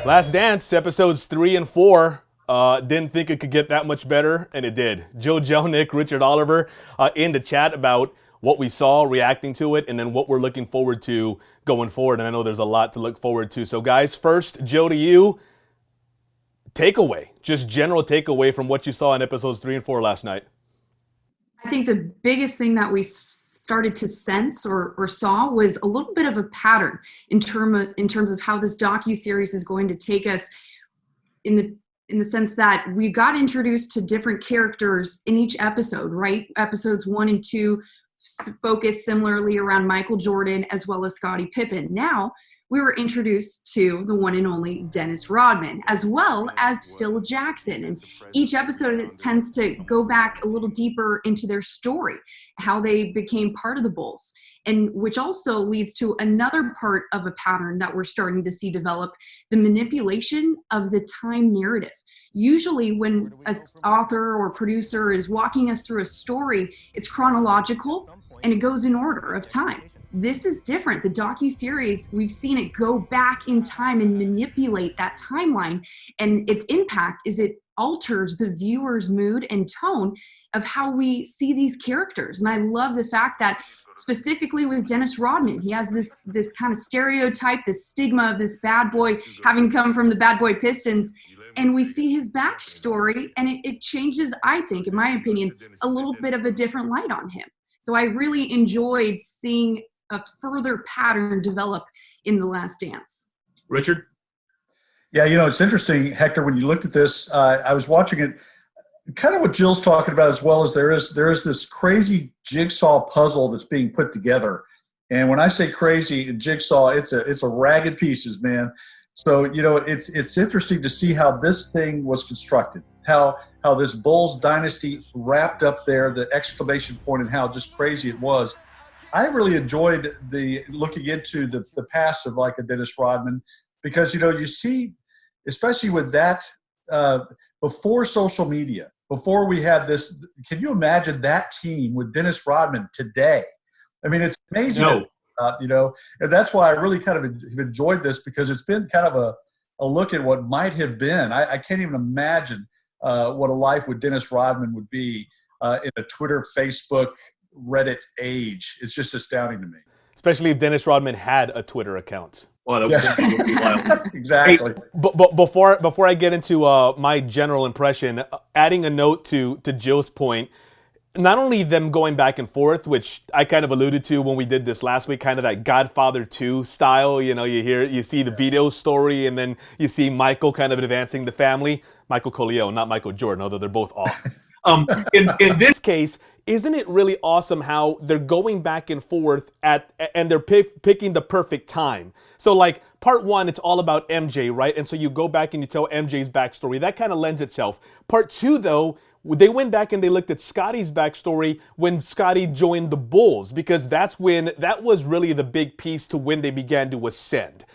Last Dance, episodes 3 and 4. Didn't think it could get that much better, and it did. Joe Jelnick, Richard Oliver in the chat about what we saw, reacting to it, and then what we're looking forward to going forward. And I know there's a lot to look forward to. So, guys, first, Joe, to you, takeaway, just general takeaway from what you saw in episodes 3 and 4 last night. I think the biggest thing that we started to sense or saw was a little bit of a pattern in terms of how this docu-series is going to take us in the sense that we got introduced to different characters in each episode, right? Episodes 1 and 2 focus similarly around Michael Jordan as well as Scottie Pippen. Now we were introduced to the one and only Dennis Rodman, as well as Phil Jackson. And each episode tends to go back a little deeper into their story, how they became part of the Bulls, and which also leads to another part of a pattern that we're starting to see develop, the manipulation of the time narrative. Usually when an author or producer is walking us through a story, it's chronological and it goes in order of time. This is different. The docu-series, we've seen it go back in time and manipulate that timeline. And its impact is it alters the viewer's mood and tone of how we see these characters. And I love the fact that specifically with Dennis Rodman, he has this kind of stereotype, this stigma of this bad boy having come from the bad boy Pistons. And we see his backstory and it changes, I think, in my opinion, a little bit of a different light on him. So I really enjoyed seeing a further pattern develop in The Last Dance. Richard? Yeah, it's interesting, Hector, when you looked at this, I was watching it, kind of what Jill's talking about as well, as there is this crazy jigsaw puzzle that's being put together. And when I say crazy jigsaw, it's a ragged pieces, man. So, it's interesting to see how this thing was constructed, how this Bulls dynasty wrapped up there, the exclamation point, and how just crazy it was. I really enjoyed looking into the past of like a Dennis Rodman, because, you see, especially with that, before social media, before we had this, can you imagine that team with Dennis Rodman today? I mean, it's amazing. No. And that's why I really kind of enjoyed this, because it's been kind of a look at what might have been. I can't even imagine what a life with Dennis Rodman would be in a Twitter, Facebook, Reddit age. It's just astounding to me. Especially if Dennis Rodman had a Twitter account. Well, that would be wild. Exactly. But before I get into my general impression, adding a note to Jill's point, not only them going back and forth, which I kind of alluded to when we did this last week, kind of that Godfather 2 style. You see the Vito story, and then you see Michael kind of advancing the family. Michael Coleon, not Michael Jordan, although they're both awesome. In this case, isn't it really awesome how they're going back and forth and they're picking the perfect time? So like part 1, it's all about MJ, right? And so you go back and you tell MJ's backstory. That kind of lends itself. Part 2, though, they went back and they looked at Scottie's backstory when Scottie joined the Bulls, because that was really the big piece to when they began to ascend.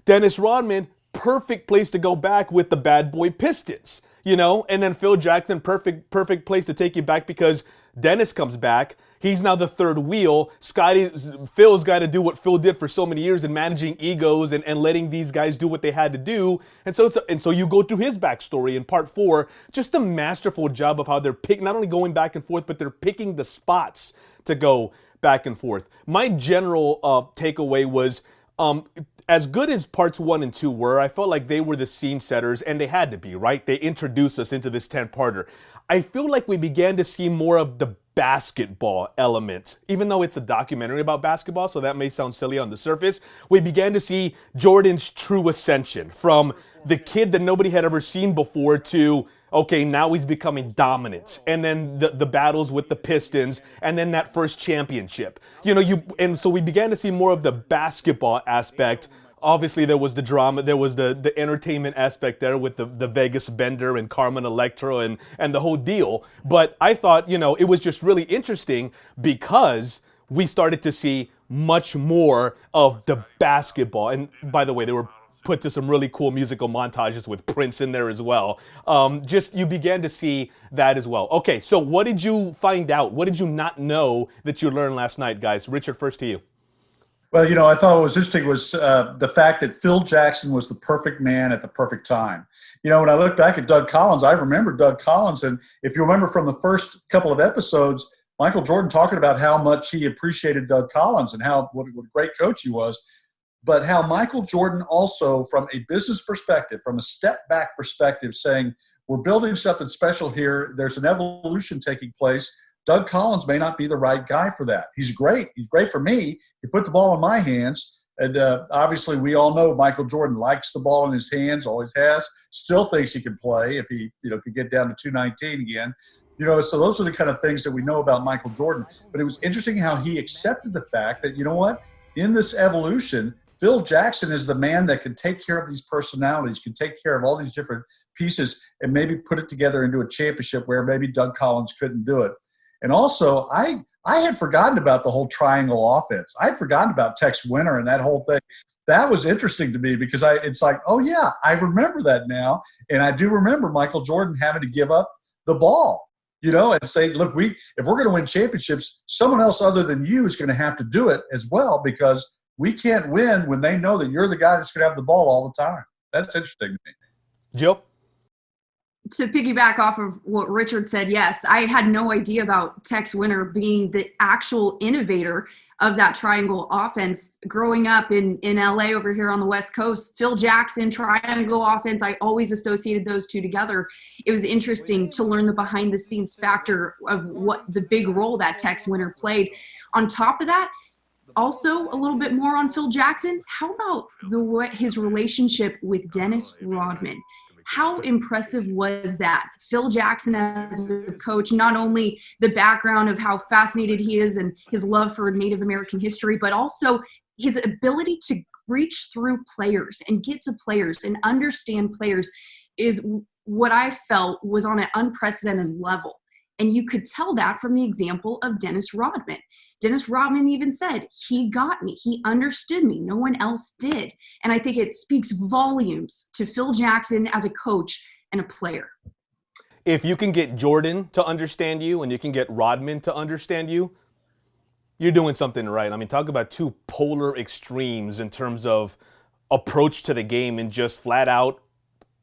Dennis Rodman, perfect place to go back with the bad boy Pistons, and then Phil Jackson, perfect place to take you back because Dennis comes back. He's now the third wheel. Phil's got to do what Phil did for so many years in managing egos and letting these guys do what they had to do. And so you go through his backstory in part 4. Just a masterful job of how they're not only going back and forth, but they're picking the spots to go back and forth. My general takeaway was, as good as parts 1 and 2 were, I felt like they were the scene setters, and they had to be, right? They introduced us into this 10-parter. I feel like we began to see more of the basketball element, even though it's a documentary about basketball, so that may sound silly on the surface. We began to see Jordan's true ascension from the kid that nobody had ever seen before to, okay, now he's becoming dominant, and then the battles with the Pistons, and then that first championship. And so we began to see more of the basketball aspect. Obviously, there was the drama, there was the entertainment aspect there with the Vegas Bender and Carmen Electra and the whole deal. But I thought, it was just really interesting because we started to see much more of the basketball. And by the way, they were put to some really cool musical montages with Prince in there as well. You began to see that as well. Okay, so what did you find out? What did you not know that you learned last night, guys? Richard, first to you. Well, I thought what was interesting was the fact that Phil Jackson was the perfect man at the perfect time. When I look back at Doug Collins, I remember Doug Collins. And if you remember from the first couple of episodes, Michael Jordan talking about how much he appreciated Doug Collins and what a great coach he was, but how Michael Jordan also, from a business perspective, from a step back perspective, saying, we're building something special here. There's an evolution taking place. Doug Collins may not be the right guy for that. He's great. He's great for me. He put the ball in my hands. And obviously we all know Michael Jordan likes the ball in his hands, always has, still thinks he can play if he, could get down to 219 again. So those are the kind of things that we know about Michael Jordan. But it was interesting how he accepted the fact that, in this evolution, Phil Jackson is the man that can take care of these personalities, can take care of all these different pieces and maybe put it together into a championship where maybe Doug Collins couldn't do it. And also, I had forgotten about the whole triangle offense. I had forgotten about Tex Winter and that whole thing. That was interesting to me because it's like, oh, yeah, I remember that now. And I do remember Michael Jordan having to give up the ball, and say, look, if we're going to win championships, someone else other than you is going to have to do it as well because we can't win when they know that you're the guy that's going to have the ball all the time. That's interesting to me. Jill? To piggyback off of what Richard said, yes, I had no idea about Tex Winter being the actual innovator of that triangle offense. Growing up in LA over here on the West Coast, Phil Jackson, triangle offense, I always associated those two together. It was interesting to learn the behind the scenes factor of what the big role that Tex Winter played. On top of that, also a little bit more on Phil Jackson. How about his relationship with Dennis Rodman? How impressive was that? Phil Jackson as a coach, not only the background of how fascinated he is and his love for Native American history, but also his ability to reach through players and get to players and understand players is what I felt was on an unprecedented level. And you could tell that from the example of Dennis Rodman. Dennis Rodman even said, he got me. He understood me. No one else did. And I think it speaks volumes to Phil Jackson as a coach and a player. If you can get Jordan to understand you and you can get Rodman to understand you, you're doing something right. I mean, talk about two polar extremes in terms of approach to the game and just flat out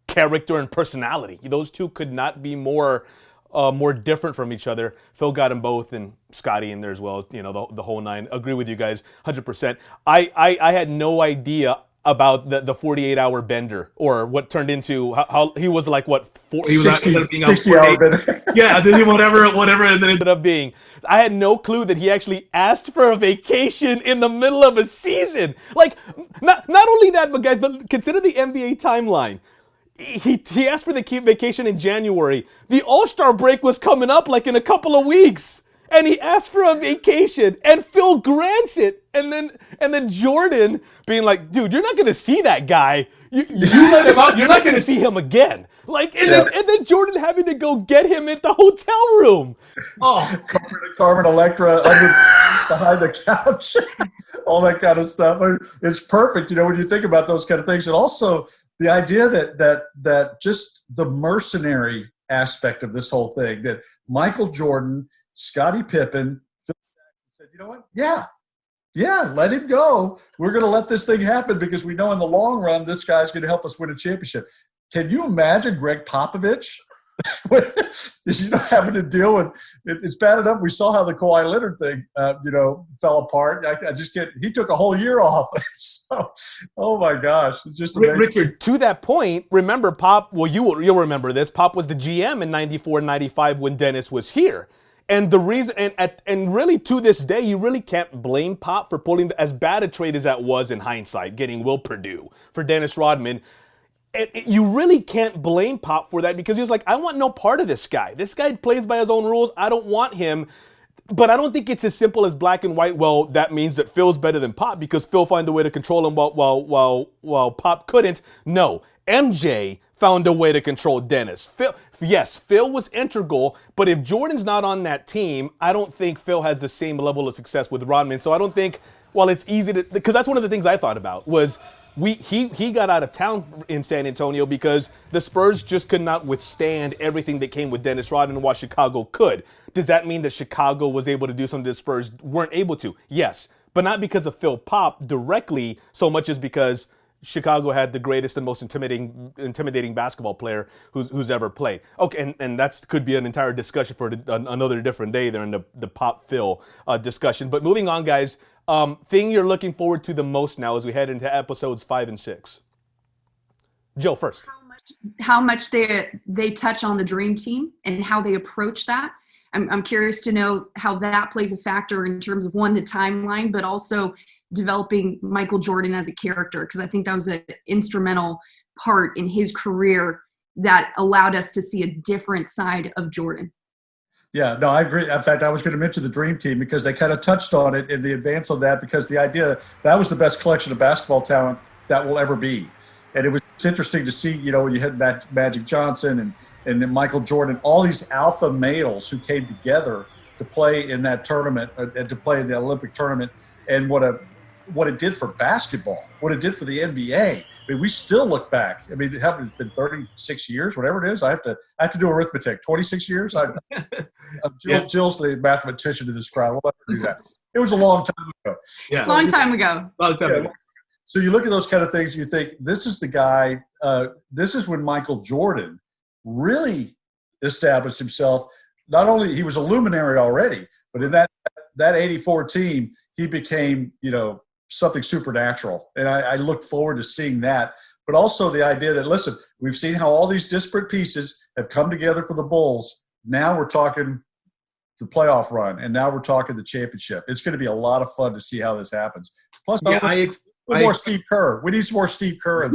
character and personality. Those two could not be more different from each other. Phil got them both, and Scotty in there as well. The whole nine. Agree with you guys, 100%. I had no idea about the 48-hour bender, or what turned into how he was like what he was 60-hour bender. Yeah, whatever, and then ended up being. I had no clue that he actually asked for a vacation in the middle of a season. Like, not only that, but guys, but consider the NBA timeline. He asked for the vacation in January. The All-Star break was coming up like in a couple of weeks. And he asked for a vacation, and Phil grants it. And then Jordan being like, dude, you're not going to see that guy. You let him out. You're not going to see him again. Like, and then Jordan having to go get him at the hotel room. Oh, Carmen Electra behind the couch, all that kind of stuff. It's perfect, when you think about those kind of things. And also the idea that just the mercenary aspect of this whole thing, that Michael Jordan, Scottie Pippen, Phil Jackson said, you know what? Yeah, let him go. We're going to let this thing happen because we know in the long run this guy's going to help us win a championship. Can you imagine Greg Popovich? Having to deal with it's bad enough. We saw how the Kawhi Leonard thing, fell apart. I just can't. He took a whole year off. So, oh my gosh, it's just amazing. Richard. To that point, remember Pop? Well, you'll remember this. Pop was the GM in '94, '95 when Dennis was here. And the reason, and really to this day, you really can't blame Pop for pulling as bad a trade as that was in hindsight, getting Will Perdue for Dennis Rodman. You really can't blame Pop for that because he was like, I want no part of this guy. This guy plays by his own rules. I don't want him. But I don't think it's as simple as black and white. Well, that means that Phil's better than Pop because Phil found a way to control him while Pop couldn't. No, MJ found a way to control Dennis. Phil was integral, but if Jordan's not on that team, I don't think Phil has the same level of success with Rodman. So I don't think, while it's easy to, because that's one of the things I thought about was he got out of town in San Antonio because the Spurs just could not withstand everything that came with Dennis Rodman while Chicago could. Does that mean that Chicago was able to do something the Spurs weren't able to? Yes. but not because of Phil Pop directly so much as because Chicago had the greatest and most intimidating basketball player who's ever played. Okay, and that could be an entire discussion for another different day there in the Pop Phil discussion. But moving on, guys, thing you're looking forward to the most now as we head into episodes 5 and 6. Jill, first. How much they touch on the dream team and how they approach that. I'm curious to know how that plays a factor in terms of, one, the timeline, but also developing Michael Jordan as a character, because I think that was an instrumental part in his career that allowed us to see a different side of Jordan. Yeah, no, I agree. In fact, I was going to mention the Dream Team because they kind of touched on it in the advance of that, because the idea that was the best collection of basketball talent that will ever be. And it was interesting to see, when you had Magic Johnson and then Michael Jordan, all these alpha males who came together to play in that tournament and to play in the Olympic tournament, and what it did for basketball, what it did for the NBA. I mean, we still look back. I mean, it's been 36 years, whatever it is. I have to do arithmetic. 26 years. Jill's the mathematician to this crowd. We'll let her do that. It was a long time ago. Yeah. Long time ago. So you look at those kind of things, you think, this is the guy. This is when Michael Jordan really established himself. Not only he was a luminary already, but in that 84 team, he became, something supernatural. And I look forward to seeing that. But also the idea that, listen, we've seen how all these disparate pieces have come together for the Bulls. Now we're talking the playoff run, and now we're talking the championship. It's going to be a lot of fun to see how this happens. Plus, more Steve Kerr. We need some more Steve Kerr.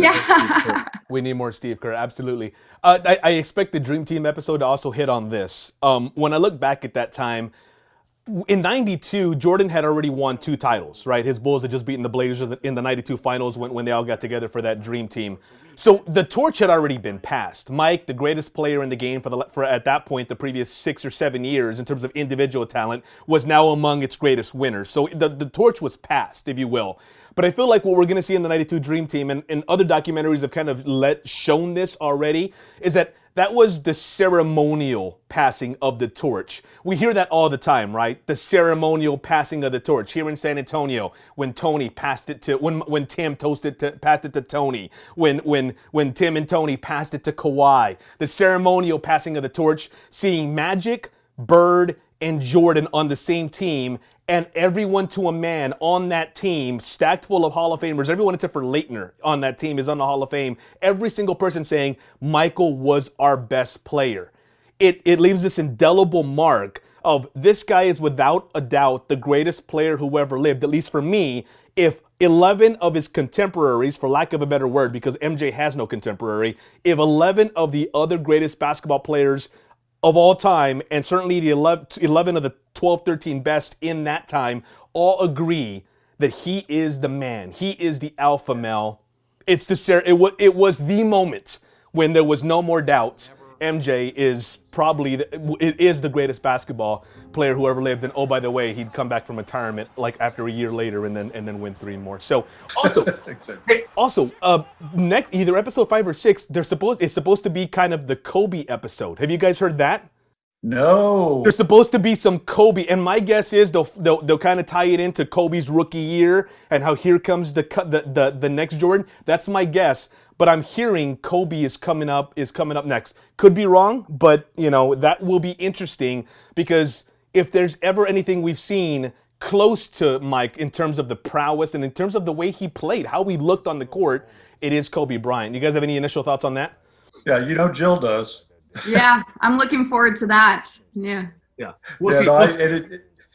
We need more Steve Kerr, absolutely. I expect the Dream Team episode to also hit on this. When I look back at that time, in 92, Jordan had already won 2 titles, right? His Bulls had just beaten the Blazers in the 92 finals when they all got together for that Dream Team. So the torch had already been passed. Mike, the greatest player in the game for at that point, the previous 6 or 7 years in terms of individual talent, was now among its greatest winners. So the torch was passed, if you will. But I feel like what we're going to see in the 92 Dream Team, and other documentaries have kind of shown this already, is that was the ceremonial passing of the torch. We hear that all the time, right? The ceremonial passing of the torch. Here in San Antonio, when Tony passed it to, when Tim passed it to Tony, when Tim and Tony passed it to Kawhi. The ceremonial passing of the torch, seeing Magic, Bird, and Jordan on the same team, and everyone to a man on that team, stacked full of Hall of Famers, everyone except for Leitner on that team is on the Hall of Fame. Every single person saying Michael was our best player. It leaves this indelible mark of this guy is without a doubt the greatest player who ever lived, at least for me. If 11 of his contemporaries, for lack of a better word, because MJ has no contemporary, if 11 of the other greatest basketball players of all time, and certainly the 11 of the 12, 13 best in that time, all agree that he is the man. He is the alpha male. It was the moment when there was no more doubt. MJ is probably the greatest basketball player who ever lived. And oh, by the way, he'd come back from retirement like after a year later and then win 3 more. So also, next, either episode 5 or 6, it's supposed to be kind of the Kobe episode. Have you guys heard that? No. There's supposed to be some Kobe, and my guess is they'll kind of tie it into Kobe's rookie year and how here comes the next Jordan. That's my guess. But I'm hearing Kobe is coming up next. Could be wrong, but that will be interesting, because if there's ever anything we've seen close to Mike in terms of the prowess and in terms of the way he played, how he looked on the court, it is Kobe Bryant. You guys have any initial thoughts on that? Yeah, Jill does. Yeah, I'm looking forward to that. Yeah.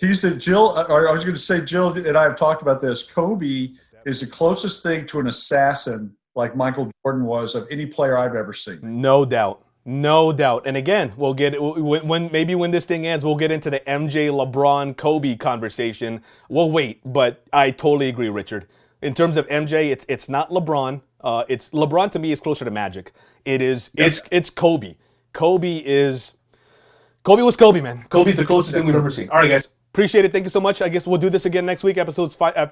He said, Jill, or I was going to say, Jill and I have talked about this. Kobe is the closest thing to an assassin like Michael Jordan was of any player I've ever seen. No doubt. And again, we'll get when this thing ends, we'll get into the MJ, LeBron, Kobe conversation. We'll wait, but I totally agree, Richard. In terms of MJ, it's not LeBron. It's LeBron to me is closer to Magic. It's Kobe. Kobe was Kobe, man. Kobe's the closest thing we've ever seen. All right, guys. Appreciate it. Thank you so much. I guess we'll do this again next week, after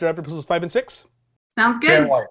episodes 5 and 6. Sounds good. Can't wait.